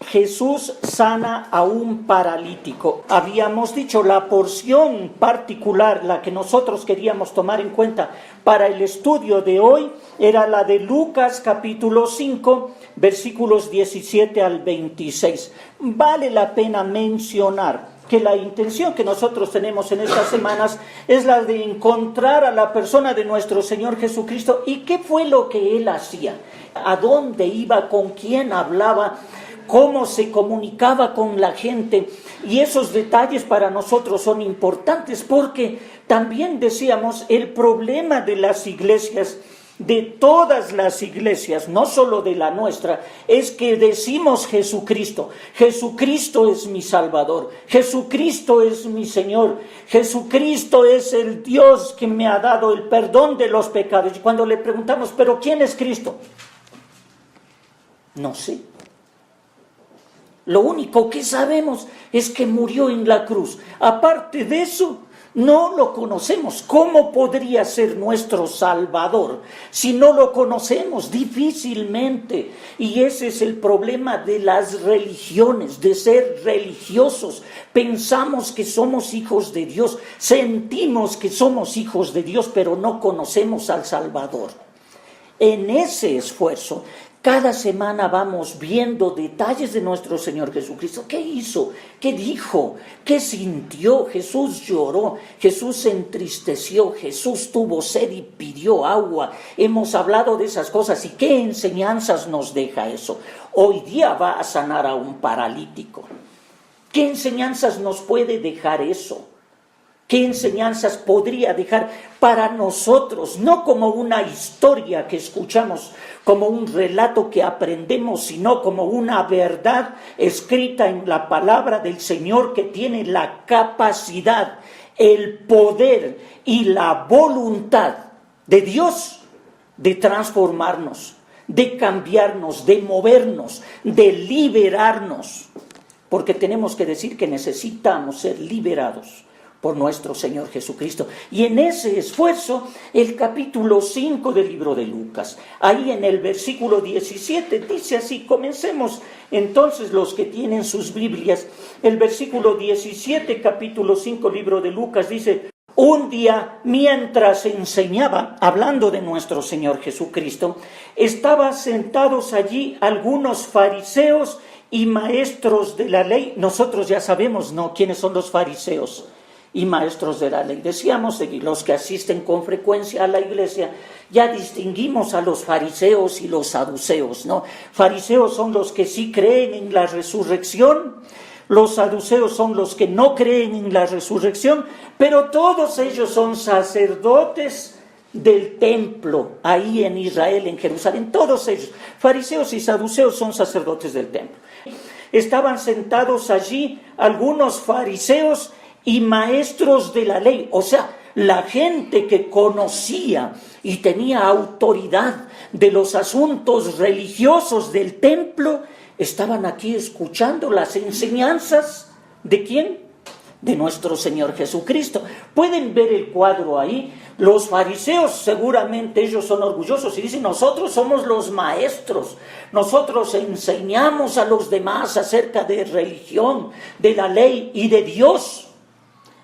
Jesús sana a un paralítico. Habíamos dicho la porción particular, la que nosotros queríamos tomar en cuenta para el estudio de hoy, era la de Lucas capítulo 5, versículos 17 al 26. Vale la pena mencionar que la intención que nosotros tenemos en estas semanas es la de encontrar a la persona de nuestro Señor Jesucristo y qué fue lo que Él hacía, a dónde iba, con quién hablaba, cómo se comunicaba con la gente. Y esos detalles para nosotros son importantes porque también decíamos el problema de las iglesias, de todas las iglesias, no solo de la nuestra, es que decimos Jesucristo. Jesucristo es mi Salvador, Jesucristo es mi Señor, Jesucristo es el Dios que me ha dado el perdón de los pecados. Y cuando le preguntamos, ¿pero quién es Cristo? No sé. Lo único que sabemos es que murió en la cruz. Aparte de eso, no lo conocemos. ¿Cómo podría ser nuestro Salvador si no lo conocemos? Difícilmente. Y ese es el problema de las religiones, de ser religiosos. Pensamos que somos hijos de Dios, sentimos que somos hijos de Dios, pero no conocemos al Salvador. En ese esfuerzo, cada semana vamos viendo detalles de nuestro Señor Jesucristo. ¿Qué hizo? ¿Qué dijo? ¿Qué sintió? Jesús lloró, Jesús se entristeció, Jesús tuvo sed y pidió agua. Hemos hablado de esas cosas. ¿Y qué enseñanzas nos deja eso? Hoy día va a sanar a un paralítico. ¿Qué enseñanzas nos puede dejar eso? ¿Qué enseñanzas podría dejar para nosotros? No como una historia que escuchamos, como un relato que aprendemos, sino como una verdad escrita en la palabra del Señor que tiene la capacidad, el poder y la voluntad de Dios de transformarnos, de cambiarnos, de movernos, de liberarnos. Porque tenemos que decir que necesitamos ser liberados por nuestro Señor Jesucristo. Y en ese esfuerzo, el capítulo 5 del libro de Lucas, ahí en el versículo 17, dice así. Comencemos entonces los que tienen sus Biblias. El versículo 17, capítulo 5, libro de Lucas, dice: un día, mientras enseñaba, hablando de nuestro Señor Jesucristo, estaban sentados allí algunos fariseos y maestros de la ley. Nosotros ya sabemos, ¿no?, quiénes son los fariseos y maestros de la ley. Decíamos, los que asisten con frecuencia a la iglesia, ya distinguimos a los fariseos y los saduceos, ¿no? Fariseos son los que sí creen en la resurrección, los saduceos son los que no creen en la resurrección, pero todos ellos son sacerdotes del templo, ahí en Israel, en Jerusalén. Todos ellos, fariseos y saduceos, son sacerdotes del templo. Estaban sentados allí algunos fariseos y maestros de la ley, o sea, la gente que conocía y tenía autoridad de los asuntos religiosos del templo, estaban aquí escuchando las enseñanzas ¿de quién? De nuestro Señor Jesucristo. Pueden ver el cuadro ahí. Los fariseos, seguramente ellos son orgullosos y dicen: nosotros somos los maestros, nosotros enseñamos a los demás acerca de religión, de la ley y de Dios.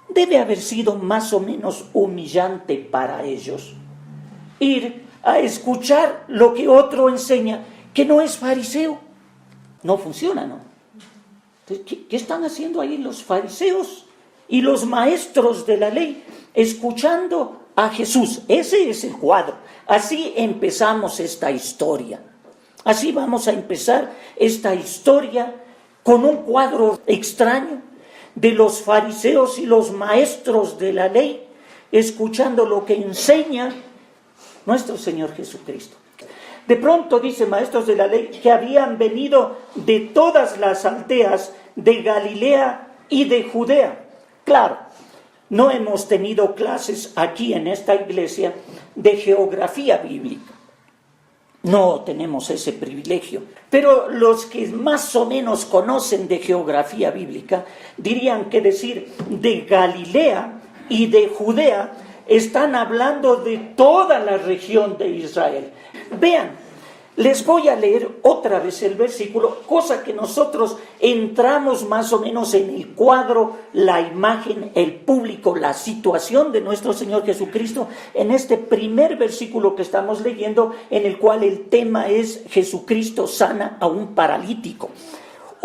Debe haber sido más o menos humillante para ellos ir a escuchar lo que otro enseña que no es fariseo. No funciona, ¿no? ¿Qué están haciendo ahí los fariseos y los maestros de la ley escuchando a Jesús? Ese es el cuadro. Así empezamos esta historia. Así vamos a empezar esta historia, con un cuadro extraño de los fariseos y los maestros de la ley escuchando lo que enseña nuestro Señor Jesucristo. De pronto, dice, maestros de la ley que habían venido de todas las aldeas de Galilea y de Judea. Claro, no hemos tenido clases aquí en esta iglesia de geografía bíblica. No tenemos ese privilegio. Pero los que más o menos conocen de geografía bíblica dirían que decir de Galilea y de Judea están hablando de toda la región de Israel. Vean, Les voy a leer otra vez el versículo, cosa que nosotros entramos más o menos en el cuadro, la imagen, el público, la situación de nuestro Señor Jesucristo en este primer versículo que estamos leyendo, en el cual el tema es Jesucristo sana a un paralítico.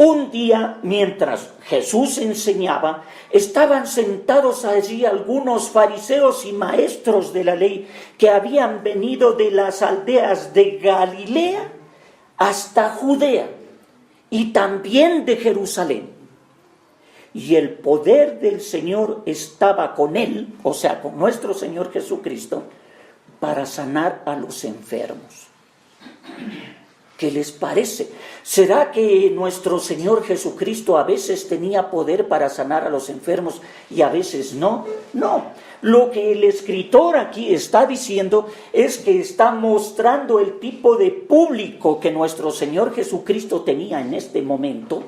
Un día, mientras Jesús enseñaba, estaban sentados allí algunos fariseos y maestros de la ley que habían venido de las aldeas de Galilea hasta Judea y también de Jerusalén. Y el poder del Señor estaba con él, o sea, con nuestro Señor Jesucristo, para sanar a los enfermos. ¿Qué les parece? ¿Será que nuestro Señor Jesucristo a veces tenía poder para sanar a los enfermos y a veces no? No. Lo que el escritor aquí está diciendo es que está mostrando el tipo de público que nuestro Señor Jesucristo tenía en este momento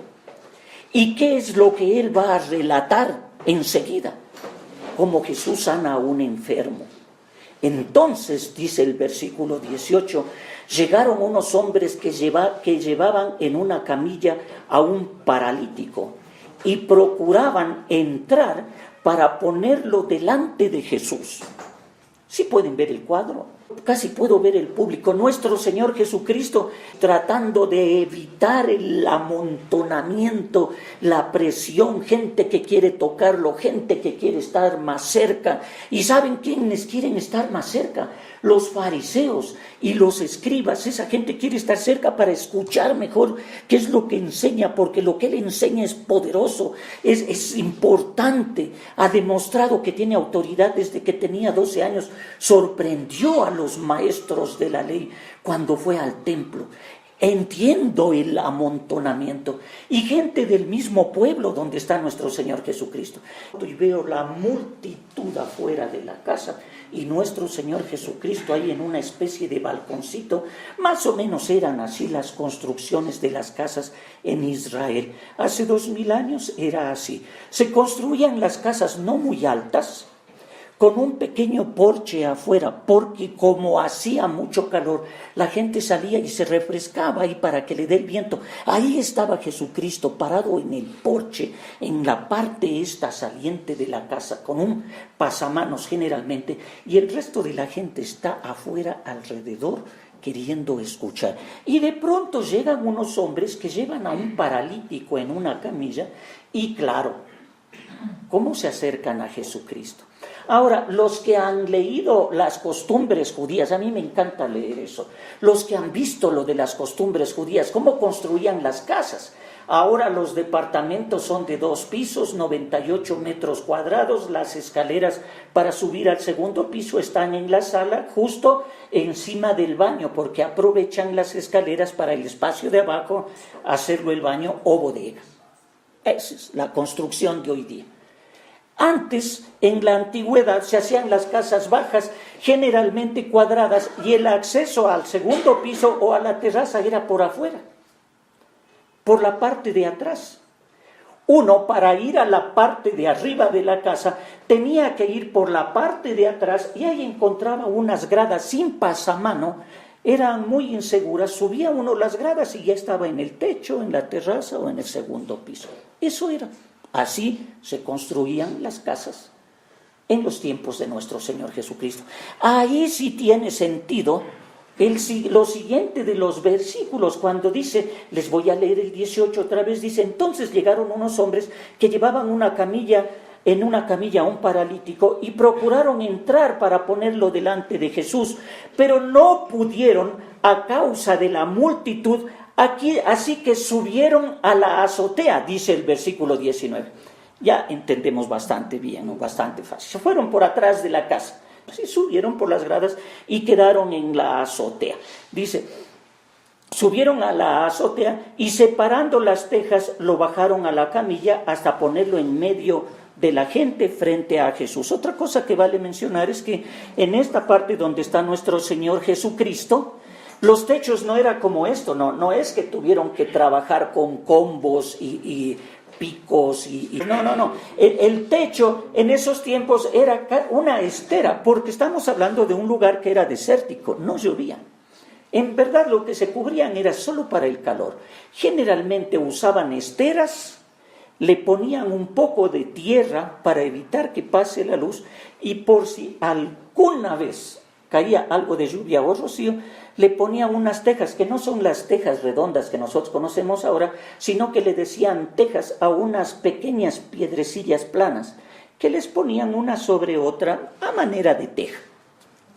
y qué es lo que él va a relatar enseguida, como Jesús sana a un enfermo. Entonces, dice el versículo 18, llegaron unos hombres que llevaban en una camilla a un paralítico y procuraban entrar para ponerlo delante de Jesús. ¿Sí pueden ver el cuadro? Casi puedo ver el público. Nuestro Señor Jesucristo tratando de evitar el amontonamiento, la presión, gente que quiere tocarlo, gente que quiere estar más cerca. ¿Y saben quiénes quieren estar más cerca? Los fariseos y los escribas. Esa gente quiere estar cerca para escuchar mejor qué es lo que enseña, porque lo que él enseña es poderoso, es importante. Ha demostrado que tiene autoridad desde que tenía 12 años. Sorprendió a los maestros de la ley cuando fue al templo. Entiendo el amontonamiento y gente del mismo pueblo donde está nuestro Señor Jesucristo. Y veo la multitud afuera de la casa y nuestro Señor Jesucristo ahí en una especie de balconcito. Más o menos eran así las construcciones de las casas en Israel. Hace 2000 años era así. Se construían las casas no muy altas, con un pequeño porche afuera, porque como hacía mucho calor, la gente salía y se refrescaba ahí para que le dé el viento. Ahí estaba Jesucristo parado en el porche, en la parte esta saliente de la casa, con un pasamanos generalmente, y el resto de la gente está afuera alrededor queriendo escuchar. Y de pronto llegan unos hombres que llevan a un paralítico en una camilla, y claro, ¿cómo se acercan a Jesucristo? Ahora, los que han leído las costumbres judías, a mí me encanta leer eso, los que han visto lo de las costumbres judías, cómo construían las casas. Ahora los departamentos son de 2 pisos, 98 metros cuadrados, las escaleras para subir al segundo piso están en la sala, justo encima del baño, porque aprovechan las escaleras para el espacio de abajo, hacerlo el baño o bodega. Esa es la construcción de hoy día. Antes, en la antigüedad, se hacían las casas bajas, generalmente cuadradas, y el acceso al segundo piso o a la terraza era por afuera, por la parte de atrás. Uno, para ir a la parte de arriba de la casa, tenía que ir por la parte de atrás y ahí encontraba unas gradas sin pasamano. Eran muy inseguras, subía uno las gradas y ya estaba en el techo, en la terraza o en el segundo piso. Eso era. Así se construían las casas en los tiempos de nuestro Señor Jesucristo. Ahí sí tiene sentido lo siguiente de los versículos, cuando dice, les voy a leer el 18 otra vez, dice, entonces llegaron unos hombres que llevaban en una camilla a un paralítico y procuraron entrar para ponerlo delante de Jesús, pero no pudieron a causa de la multitud. Así que subieron a la azotea, dice el versículo 19. Ya entendemos bastante bien, ¿no? Bastante fácil. Se fueron por atrás de la casa, sí, subieron por las gradas y quedaron en la azotea. Dice, subieron a la azotea y separando las tejas lo bajaron a la camilla hasta ponerlo en medio de la gente frente a Jesús. Otra cosa que vale mencionar es que en esta parte donde está nuestro Señor Jesucristo, los techos no era como esto, no es que tuvieron que trabajar con combos y picos no. El techo en esos tiempos era una estera, porque estamos hablando de un lugar que era desértico, no llovía. En verdad lo que se cubrían era solo para el calor. Generalmente usaban esteras, le ponían un poco de tierra para evitar que pase la luz, y por si alguna vez caía algo de lluvia o rocío, le ponían unas tejas, que no son las tejas redondas que nosotros conocemos ahora, sino que le decían tejas a unas pequeñas piedrecillas planas, que les ponían una sobre otra a manera de teja.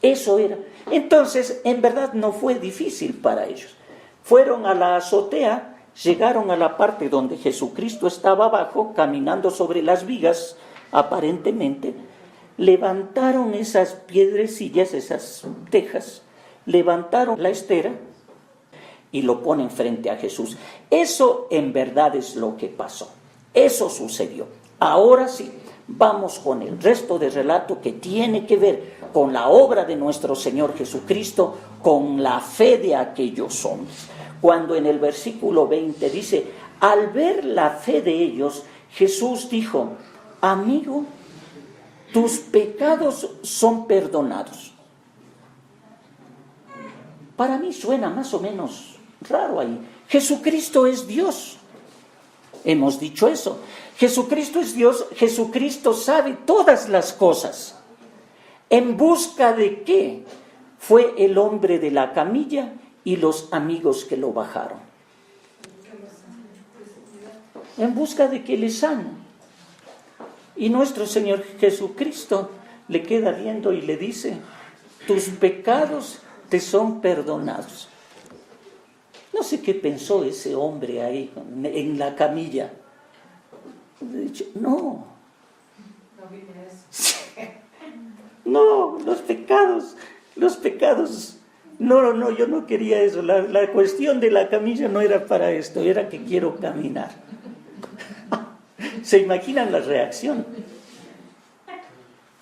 Eso era. Entonces, en verdad no fue difícil para ellos. Fueron a la azotea, llegaron a la parte donde Jesucristo estaba abajo, caminando sobre las vigas, aparentemente, levantaron esas piedrecillas, esas tejas, levantaron la estera y lo ponen frente a Jesús. Eso en verdad es lo que pasó. Eso sucedió. Ahora sí, vamos con el resto del relato que tiene que ver con la obra de nuestro Señor Jesucristo, con la fe de aquellos hombres. Cuando en el versículo 20 dice, al ver la fe de ellos, Jesús dijo, amigo, tus pecados son perdonados. Para mí suena más o menos raro ahí. Jesucristo es Dios. Hemos dicho eso. Jesucristo es Dios, Jesucristo sabe todas las cosas. ¿En busca de qué fue el hombre de la camilla y los amigos que lo bajaron? En busca de que le sane. Y nuestro Señor Jesucristo le queda viendo y le dice, tus pecados te son perdonados. No sé qué pensó ese hombre ahí en la camilla. No. No, los pecados. No, yo no quería eso. La cuestión de la camilla no era para esto, era que quiero caminar. ¿Se imaginan la reacción?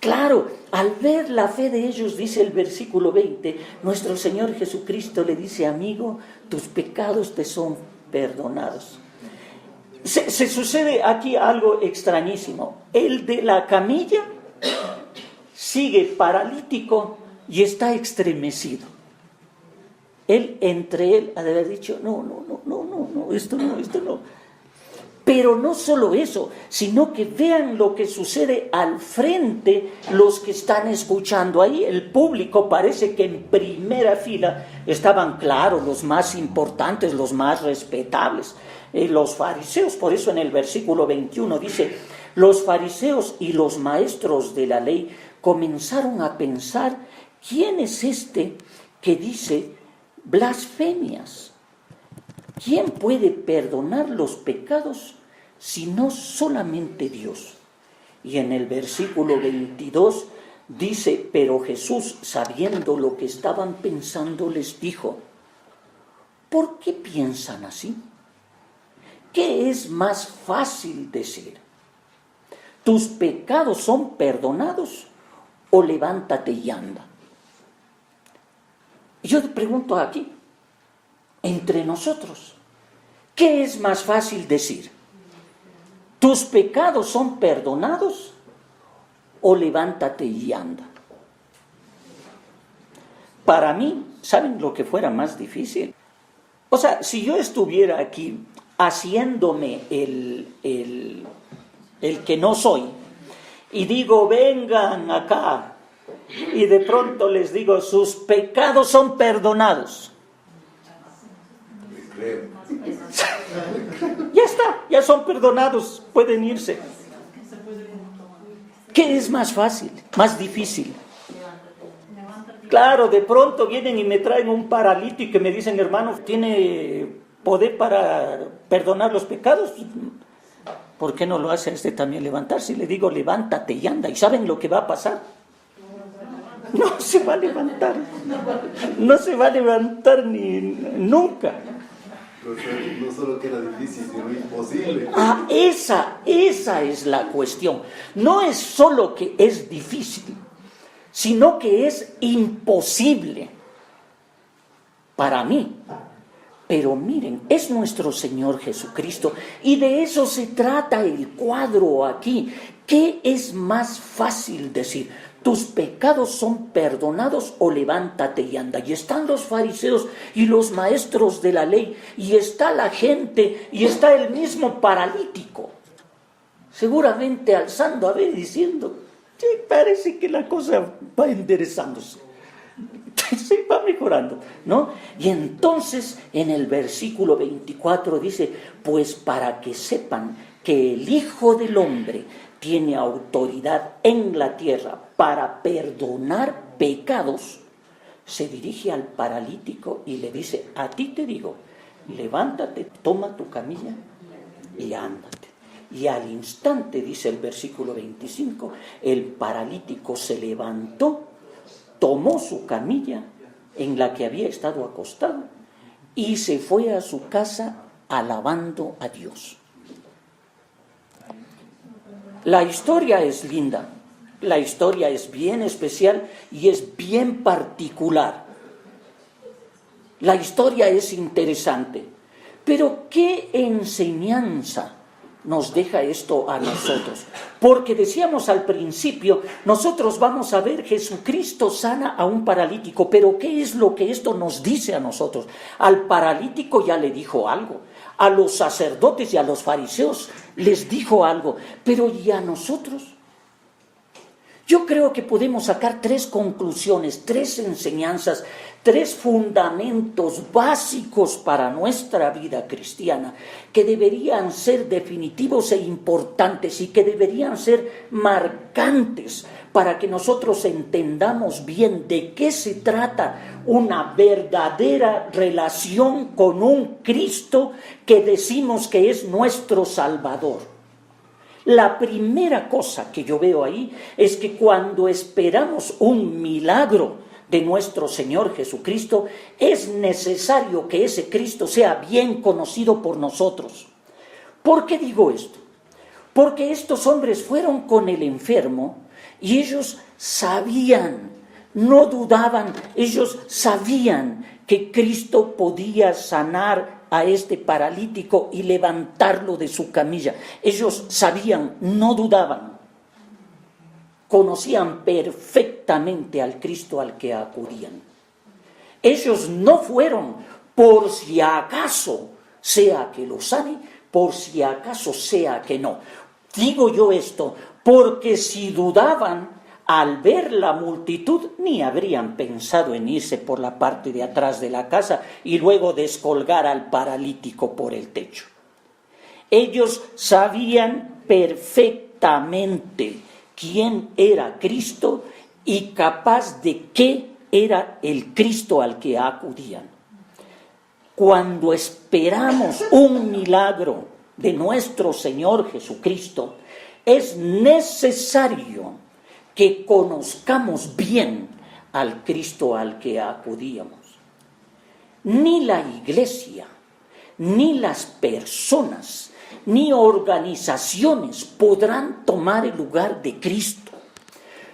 Claro, al ver la fe de ellos, dice el versículo 20, nuestro Señor Jesucristo le dice, amigo, tus pecados te son perdonados. Se sucede aquí algo extrañísimo. El de la camilla sigue paralítico y está estremecido. Entre él ha de haber dicho, no, esto no. Pero no solo eso, sino que vean lo que sucede al frente, los que están escuchando ahí. El público parece que en primera fila estaban, claro, los más importantes, los más respetables, los fariseos. Por eso en el versículo 21 dice, los fariseos y los maestros de la ley comenzaron a pensar, ¿quién es este que dice blasfemias? ¿Quién puede perdonar los pecados sino solamente Dios? Y en el versículo 22 dice, pero Jesús, sabiendo lo que estaban pensando, les dijo, ¿por qué piensan así? ¿Qué es más fácil decir? ¿Tus pecados son perdonados o levántate y anda? Yo te pregunto aquí, entre nosotros, ¿qué es más fácil decir? ¿Tus pecados son perdonados o levántate y anda? Para mí, ¿saben lo que fuera más difícil? O sea, si yo estuviera aquí haciéndome el que no soy y digo, vengan acá, y de pronto les digo, sus pecados son perdonados. Ya está, ya son perdonados, pueden irse. ¿Qué es más fácil, más difícil? Claro, de pronto vienen y me traen un paralítico y me dicen, hermano, ¿tiene poder para perdonar los pecados? ¿Por qué no lo hace este también levantarse? Y le digo, levántate y anda. ¿Y saben lo que va a pasar? No se va a levantar. No se va a levantar nunca. No solo que era difícil, sino imposible. Esa es la cuestión. No es solo que es difícil, sino que es imposible para mí. Pero miren, es nuestro Señor Jesucristo y de eso se trata el cuadro aquí. ¿Qué es más fácil decir? tus pecados son perdonados, o levántate y anda. Y están los fariseos y los maestros de la ley, y está la gente, y está el mismo paralítico, seguramente alzando a ver, diciendo, sí, parece que la cosa va enderezándose, se va mejorando, ¿no? Y entonces en el versículo 24 dice, pues para que sepan que el Hijo del Hombre tiene autoridad en la tierra para perdonar pecados, se dirige al paralítico y le dice, a ti te digo, levántate, toma tu camilla y ándate. Y al instante, dice el versículo 25, el paralítico se levantó, tomó su camilla en la que había estado acostado y se fue a su casa alabando a Dios. La historia es linda, la historia es bien especial y es bien particular. La historia es interesante, pero ¿qué enseñanza nos deja esto a nosotros? Porque decíamos al principio, nosotros vamos a ver Jesucristo sana a un paralítico, pero ¿qué es lo que esto nos dice a nosotros? Al paralítico ya le dijo algo, a los sacerdotes y a los fariseos les dijo algo, pero ¿y a nosotros? Yo creo que podemos sacar 3 conclusiones, 3 enseñanzas, 3 fundamentos básicos para nuestra vida cristiana que deberían ser definitivos e importantes y que deberían ser marcantes para que nosotros entendamos bien de qué se trata una verdadera relación con un Cristo que decimos que es nuestro Salvador. La primera cosa que yo veo ahí es que cuando esperamos un milagro de nuestro Señor Jesucristo, es necesario que ese Cristo sea bien conocido por nosotros. ¿Por qué digo esto? Porque estos hombres fueron con el enfermo y ellos sabían, no dudaban, ellos sabían que Cristo podía sanar a este paralítico y levantarlo de su camilla. Ellos sabían, no dudaban, conocían perfectamente al Cristo al que acudían. Ellos no fueron por si acaso sea que lo sane, por si acaso sea que no. Digo yo esto porque si dudaban, al ver la multitud, ni habrían pensado en irse por la parte de atrás de la casa y luego descolgar al paralítico por el techo. Ellos sabían perfectamente quién era Cristo y capaz de qué era el Cristo al que acudían. Cuando esperamos un milagro de nuestro Señor Jesucristo, es necesario que conozcamos bien al Cristo al que acudíamos. Ni la iglesia, ni las personas, ni organizaciones podrán tomar el lugar de Cristo.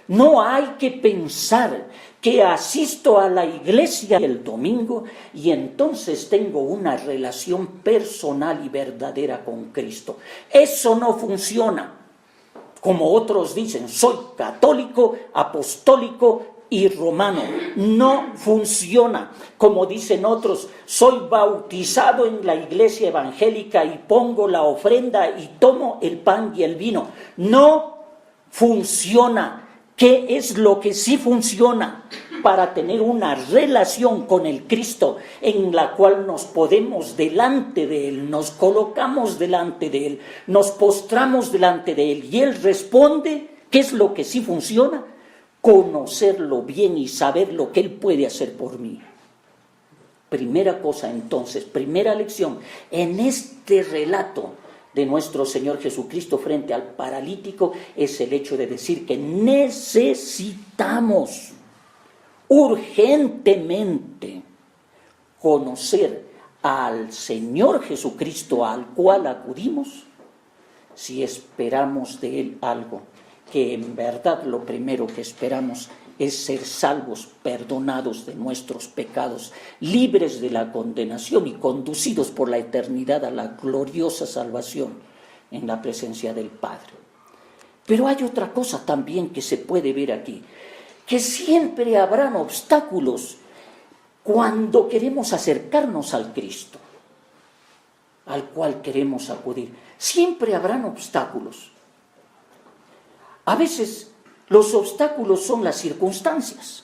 No hay que pensar que asisto a la iglesia el domingo y entonces tengo una relación personal y verdadera con Cristo. Eso no funciona. Como otros dicen, soy católico, apostólico y romano. No funciona. Como dicen otros, soy bautizado en la iglesia evangélica y pongo la ofrenda y tomo el pan y el vino. No funciona. ¿Qué es lo que sí funciona? Para tener una relación con el Cristo en la cual nos podemos delante de Él, nos colocamos delante de Él, nos postramos delante de Él y Él responde. ¿Qué es lo que sí funciona? Conocerlo bien y saber lo que Él puede hacer por mí. Primera cosa entonces, primera lección, en este relato de nuestro Señor Jesucristo frente al paralítico es el hecho de decir que necesitamos urgentemente conocer al Señor Jesucristo al cual acudimos si esperamos de Él algo, que en verdad lo primero que esperamos es ser salvos, perdonados de nuestros pecados, libres de la condenación y conducidos por la eternidad a la gloriosa salvación en la presencia del Padre. Pero hay otra cosa también que se puede ver aquí, que siempre habrán obstáculos cuando queremos acercarnos al Cristo, al cual queremos acudir. Siempre habrán obstáculos. A veces los obstáculos son las circunstancias.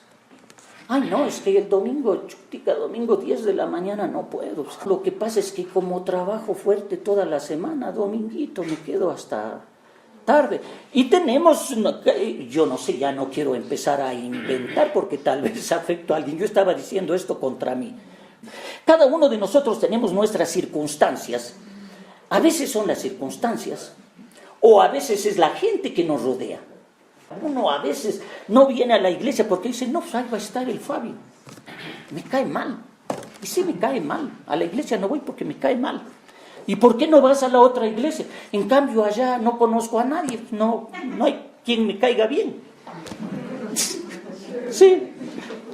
Ay, no, es que el domingo, chutica, domingo 10 de la mañana no puedo. Lo que pasa es que como trabajo fuerte toda la semana, dominguito me quedo hasta tarde. Y tenemos, yo no sé, ya no quiero empezar a inventar porque tal vez afecto a alguien. Yo estaba diciendo esto contra mí. Cada uno de nosotros tenemos nuestras circunstancias. A veces son las circunstancias o a veces es la gente que nos rodea. Uno a veces no viene a la iglesia porque dice, no, pues ahí va a estar el Fabio. Me cae mal. Y sí, me cae mal. A la iglesia no voy porque me cae mal. ¿Y por qué no vas a la otra iglesia? En cambio, allá no conozco a nadie. No hay quien me caiga bien. Sí,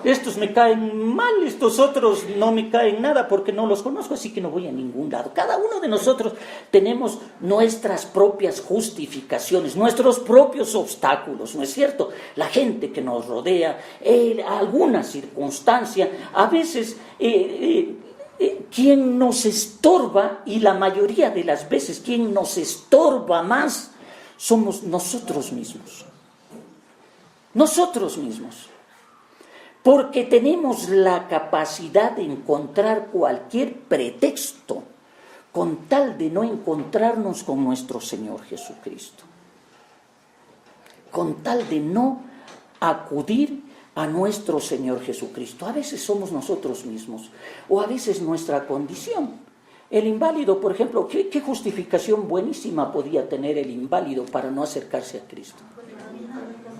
estos me caen mal, estos otros no me caen nada porque no los conozco, así que no voy a ningún lado. Cada uno de nosotros tenemos nuestras propias justificaciones, nuestros propios obstáculos, ¿no es cierto? La gente que nos rodea, alguna circunstancia, a veces quien nos estorba, y la mayoría de las veces quien nos estorba más, somos nosotros mismos. Nosotros mismos. Porque tenemos la capacidad de encontrar cualquier pretexto con tal de no encontrarnos con nuestro Señor Jesucristo. Con tal de no acudir a nuestro Señor Jesucristo. A veces somos nosotros mismos o a veces nuestra condición. El inválido, por ejemplo, ¿qué justificación buenísima podía tener el inválido para no acercarse a Cristo?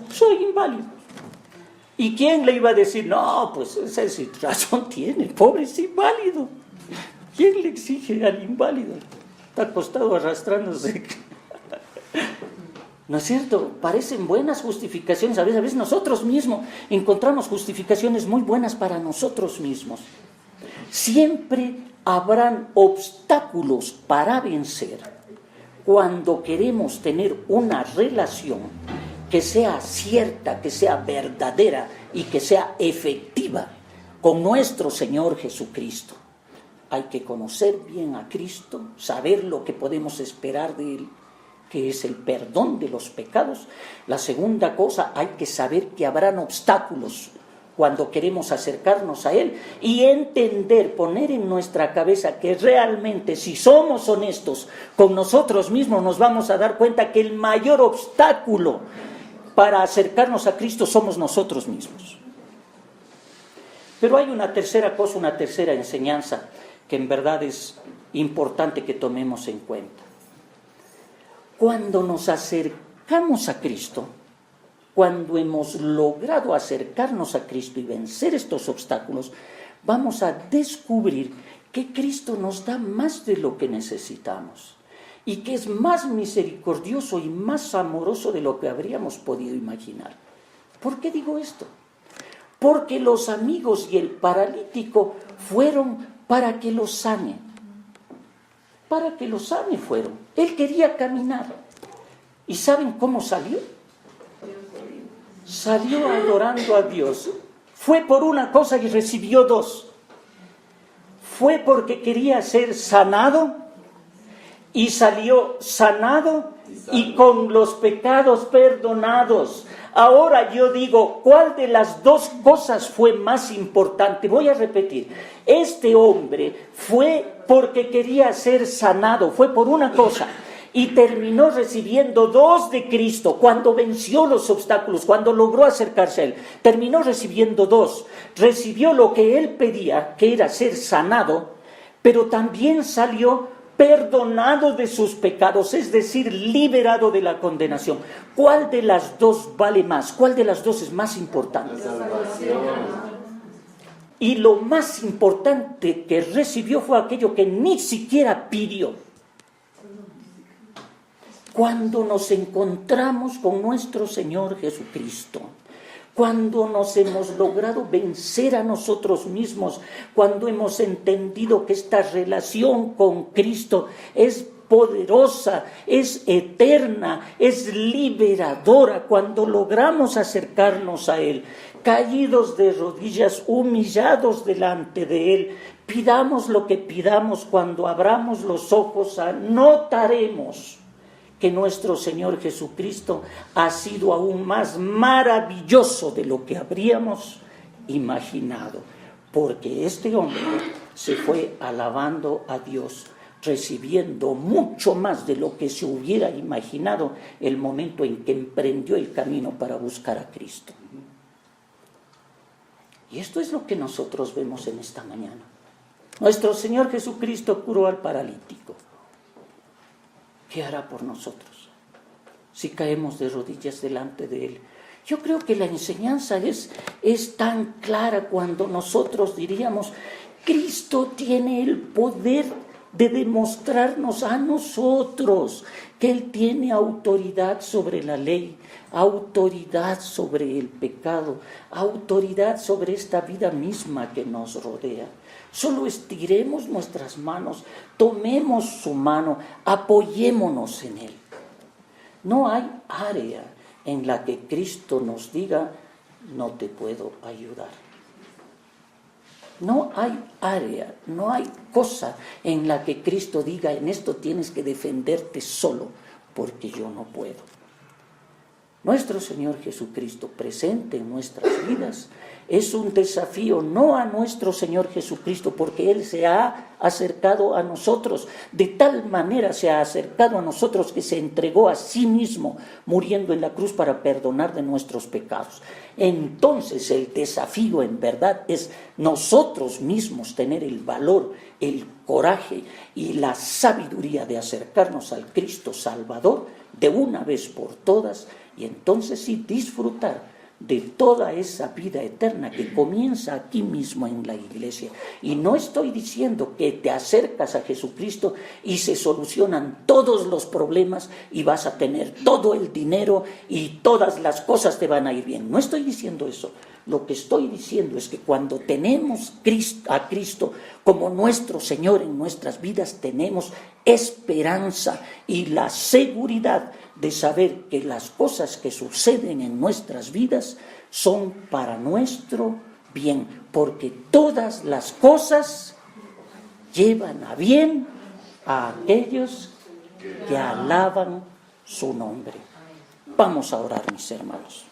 Soy inválido. ¿Y quién le iba a decir? No, pues esa razón tiene, el pobre es inválido. ¿Quién le exige al inválido? Está acostado arrastrándose. ¿No es cierto? Parecen buenas justificaciones. A veces nosotros mismos encontramos justificaciones muy buenas para nosotros mismos. Siempre habrán obstáculos para vencer cuando queremos tener una relación que sea cierta, que sea verdadera y que sea efectiva con nuestro Señor Jesucristo. Hay que conocer bien a Cristo, saber lo que podemos esperar de Él, que es el perdón de los pecados. La segunda cosa, hay que saber que habrán obstáculos cuando queremos acercarnos a Él y entender, poner en nuestra cabeza que realmente, si somos honestos con nosotros mismos, nos vamos a dar cuenta que el mayor obstáculo para acercarnos a Cristo somos nosotros mismos. Pero hay una tercera cosa, una tercera enseñanza que en verdad es importante que tomemos en cuenta. Cuando nos acercamos a Cristo, cuando hemos logrado acercarnos a Cristo y vencer estos obstáculos, vamos a descubrir que Cristo nos da más de lo que necesitamos y que es más misericordioso y más amoroso de lo que habríamos podido imaginar. ¿Por qué digo esto? Porque los amigos y el paralítico fueron para que lo sane. Para que lo sane fueron. Él quería caminar. ¿Y saben cómo salió? Salió adorando a Dios. Fue por una cosa y recibió dos. Fue porque quería ser sanado y salió sanado y con los pecados perdonados. Ahora yo digo, ¿cuál de las dos cosas fue más importante? Voy a repetir. Este hombre fue porque quería ser sanado, fue por una cosa. Y terminó recibiendo dos de Cristo cuando venció los obstáculos, cuando logró acercarse a Él. Terminó recibiendo dos. Recibió lo que Él pedía, que era ser sanado, pero también salió perdonado de sus pecados, es decir, liberado de la condenación. ¿Cuál de las dos vale más? ¿Cuál de las dos es más importante? Y lo más importante que recibió fue aquello que ni siquiera pidió. Cuando nos encontramos con nuestro Señor Jesucristo, cuando nos hemos logrado vencer a nosotros mismos, cuando hemos entendido que esta relación con Cristo es poderosa, es eterna, es liberadora cuando logramos acercarnos a Él, caídos de rodillas, humillados delante de Él. Pidamos lo que pidamos, cuando abramos los ojos, notaremos que nuestro Señor Jesucristo ha sido aún más maravilloso de lo que habríamos imaginado, porque este hombre se fue alabando a Dios, recibiendo mucho más de lo que se hubiera imaginado el momento en que emprendió el camino para buscar a Cristo. Y esto es lo que nosotros vemos en esta mañana. Nuestro Señor Jesucristo curó al paralítico. ¿Qué hará por nosotros si caemos de rodillas delante de Él? Yo creo que la enseñanza es tan clara cuando nosotros diríamos: Cristo tiene el poder de demostrarnos a nosotros que Él tiene autoridad sobre la ley, autoridad sobre el pecado, autoridad sobre esta vida misma que nos rodea. Solo estiremos nuestras manos, tomemos su mano, apoyémonos en Él. No hay área en la que Cristo nos diga: no te puedo ayudar. No hay área, no hay cosa en la que Cristo diga: en esto tienes que defenderte solo, porque yo no puedo. Nuestro Señor Jesucristo presente en nuestras vidas es un desafío, no a nuestro Señor Jesucristo, porque Él se ha acercado a nosotros, de tal manera se ha acercado a nosotros que se entregó a sí mismo, muriendo en la cruz para perdonar de nuestros pecados. Entonces el desafío en verdad es nosotros mismos tener el valor, el coraje y la sabiduría de acercarnos al Cristo Salvador de una vez por todas, y entonces sí disfrutar de toda esa vida eterna que comienza aquí mismo en la iglesia. Y no estoy diciendo que te acercas a Jesucristo y se solucionan todos los problemas y vas a tener todo el dinero y todas las cosas te van a ir bien. No estoy diciendo eso. Lo que estoy diciendo es que cuando tenemos a Cristo como nuestro Señor en nuestras vidas, tenemos esperanza y la seguridad de saber que las cosas que suceden en nuestras vidas son para nuestro bien, porque todas las cosas llevan a bien a aquellos que alaban su nombre. Vamos a orar, mis hermanos.